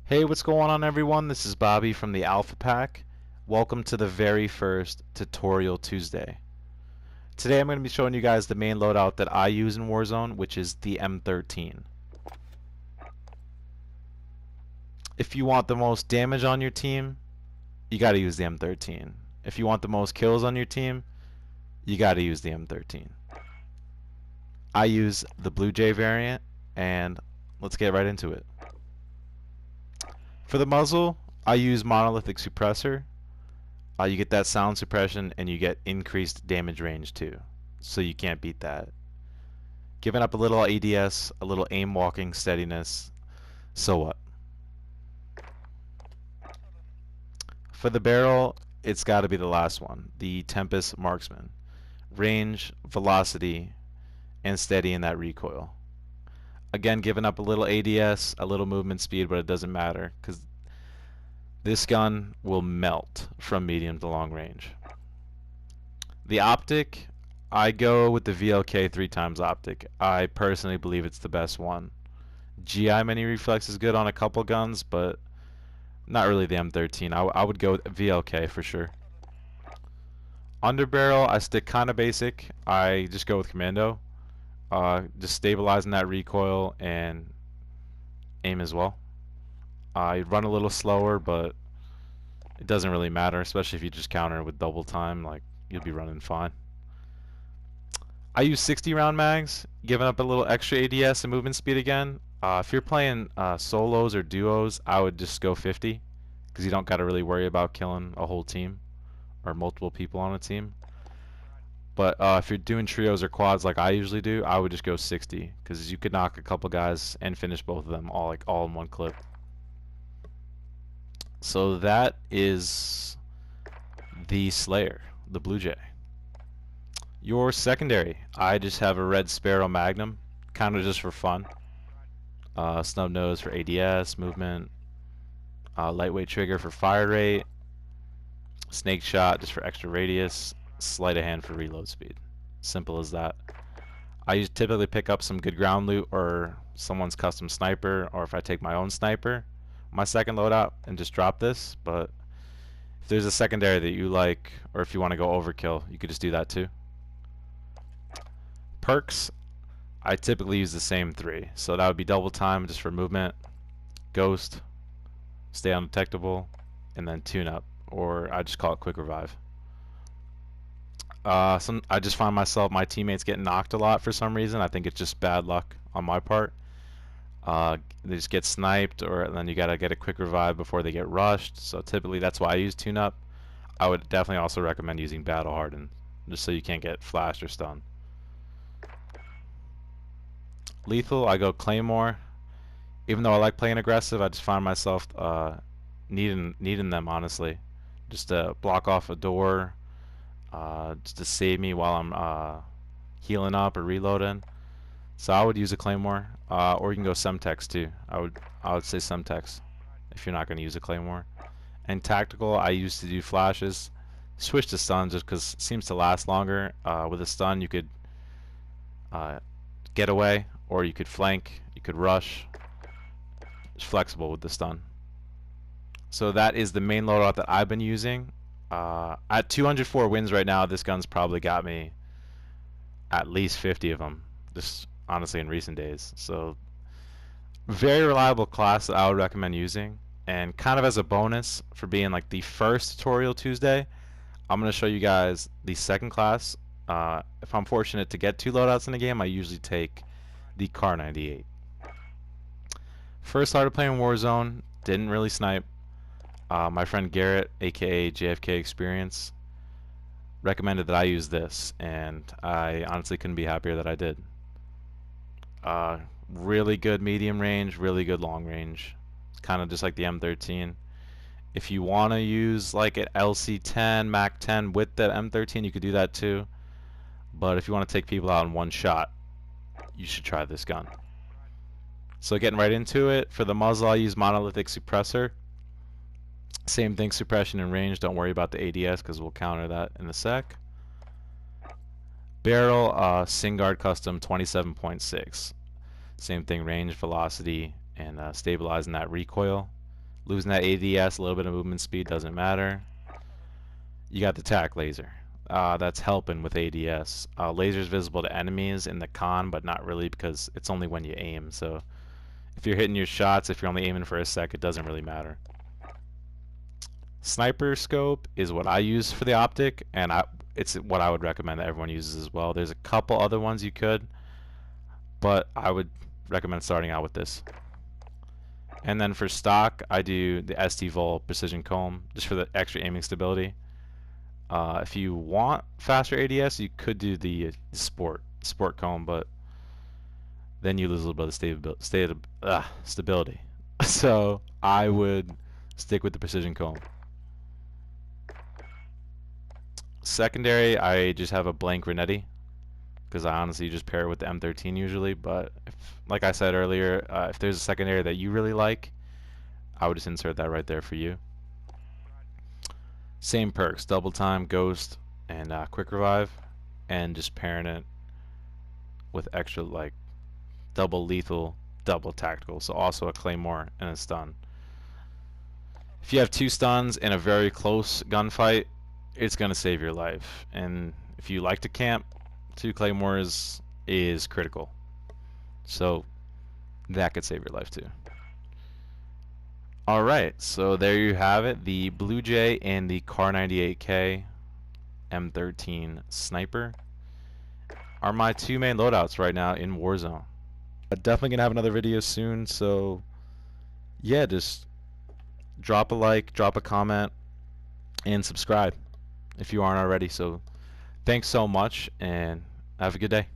Hey, what's going on everyone? This is Bobby from the Alpha Pack. Welcome to the very first Tutorial Tuesday. Today I'm going to be showing you guys the main loadout that I use in Warzone, which is the M13. If you want the most damage on your team, you got to use the M13. If you want the most kills on your team, you got to use the M13. I use the Blue Jay variant, and let's get right into it. For the muzzle, I use monolithic suppressor. You get that sound suppression and you get increased damage range too, so you can't beat that. Giving up a little ADS, a little aim walking steadiness, so what? For the barrel, it's got to be the last one, the Tempest Marksman. Range, velocity, and steady in that recoil. Again, giving up a little ADS, a little movement speed, but it doesn't matter because this gun will melt from medium to long range. The optic, I go with the VLK 3x optic. I personally believe it's the best one. GI mini reflex is good on a couple guns, but not really the M13. I would go with VLK for sure. Underbarrel, I stick kind of basic. I just go with commando. Just stabilizing that recoil and aim as well. I run a little slower, but it doesn't really matter, especially if you just counter with double time, like you'll be running fine. I use 60 round mags, giving up a little extra ADS and movement speed again. If you're playing solos or duos, I would just go 50 because you don't got to really worry about killing a whole team or multiple people on a team. But if you're doing trios or quads like I usually do, I would just go 60 because you could knock a couple guys and finish both of them all in one clip. So that is the Slayer, the Blue Jay. Your secondary, I just have a red Sparrow Magnum, kind of just for fun. Snub nose for ADS, movement, lightweight trigger for fire rate, snake shot just for extra radius, sleight of hand for reload speed. Simple as that. I typically pick up some good ground loot or someone's custom sniper, or if I take my own sniper, my second loadout, and just drop this. But if there's a secondary that you like, or if you want to go overkill, you could just do that too. Perks, I typically use the same three. So that would be double time just for movement, ghost, stay undetectable, and then tune up, or I just call it quick revive. I just find my teammates getting knocked a lot for some reason. I think it's just bad luck on my part. They just get sniped, or then you gotta get a quick revive before they get rushed. So typically that's why I use tune up. I would definitely also recommend using battle hardened, just so you can't get flashed or stunned. Lethal, I go Claymore. Even though I like playing aggressive, I just find myself needing them honestly, just to block off a door, just to save me while I'm healing up or reloading. So I would use a Claymore, or you can go Semtex too. I would say Semtex if you're not going to use a Claymore. And tactical, I used to do flashes. Switch to stun just because it seems to last longer. With a stun, you could get away, or you could flank, you could rush. It's flexible with the stun. So that is the main loadout that I've been using. At 204 wins right now, this gun's probably got me at least 50 of them, just honestly in recent days. So very reliable class that I would recommend using. And kind of as a bonus for being like the first Tutorial Tuesday, I'm going to show you guys the second class. If I'm fortunate to get 2 loadouts in a game, I usually take the Car 98. First started playing Warzone, didn't really snipe. My friend Garrett, aka JFK Experience, recommended that I use this, and I honestly couldn't be happier that I did. Really good medium range, really good long range. It's kind of just like the M13. If you want to use like an LC10, Mac 10 with the M13, you could do that too. But if you want to take people out in one shot, you should try this gun. So getting right into it, for the muzzle I use monolithic suppressor. Same thing, suppression and range. Don't worry about the ADS because we'll counter that in a sec. Barrel, Singard Custom 27.6. Same thing, range, velocity, and stabilizing that recoil. Losing that ADS, a little bit of movement speed doesn't matter. You got the tac laser. That's helping with ADS. Laser's visible to enemies in the con, but not really because it's only when you aim. So if you're hitting your shots, if you're only aiming for a sec, it doesn't really matter. Sniper scope is what I use for the optic, and it's what I would recommend that everyone uses as well. There's a couple other ones you could, but I would recommend starting out with this. And then for stock, I do the ST Vol Precision Comb just for the extra aiming stability. If you want faster ADS, you could do the sport comb, but then you lose a little bit of stability. So I would stick with the precision comb. Secondary, I just have a blank Renetti because I honestly just pair it with the M13 usually. But like I said earlier, if there's a secondary that you really like, I would just insert that right there for you. Same perks, double time, ghost, and quick revive, and just pairing it with extra like double lethal, double tactical, so also a claymore and a stun. If you have 2 stuns in a very close gunfight, it's gonna save your life. And if you like to camp, 2 claymores is critical. So that could save your life too. Alright, so there you have it, the Blue Jay and the Car 98K M13 Sniper are my 2 main loadouts right now in Warzone. I'm definitely gonna have another video soon, so yeah, just drop a like, drop a comment, and subscribe if you aren't already. So thanks so much, and have a good day.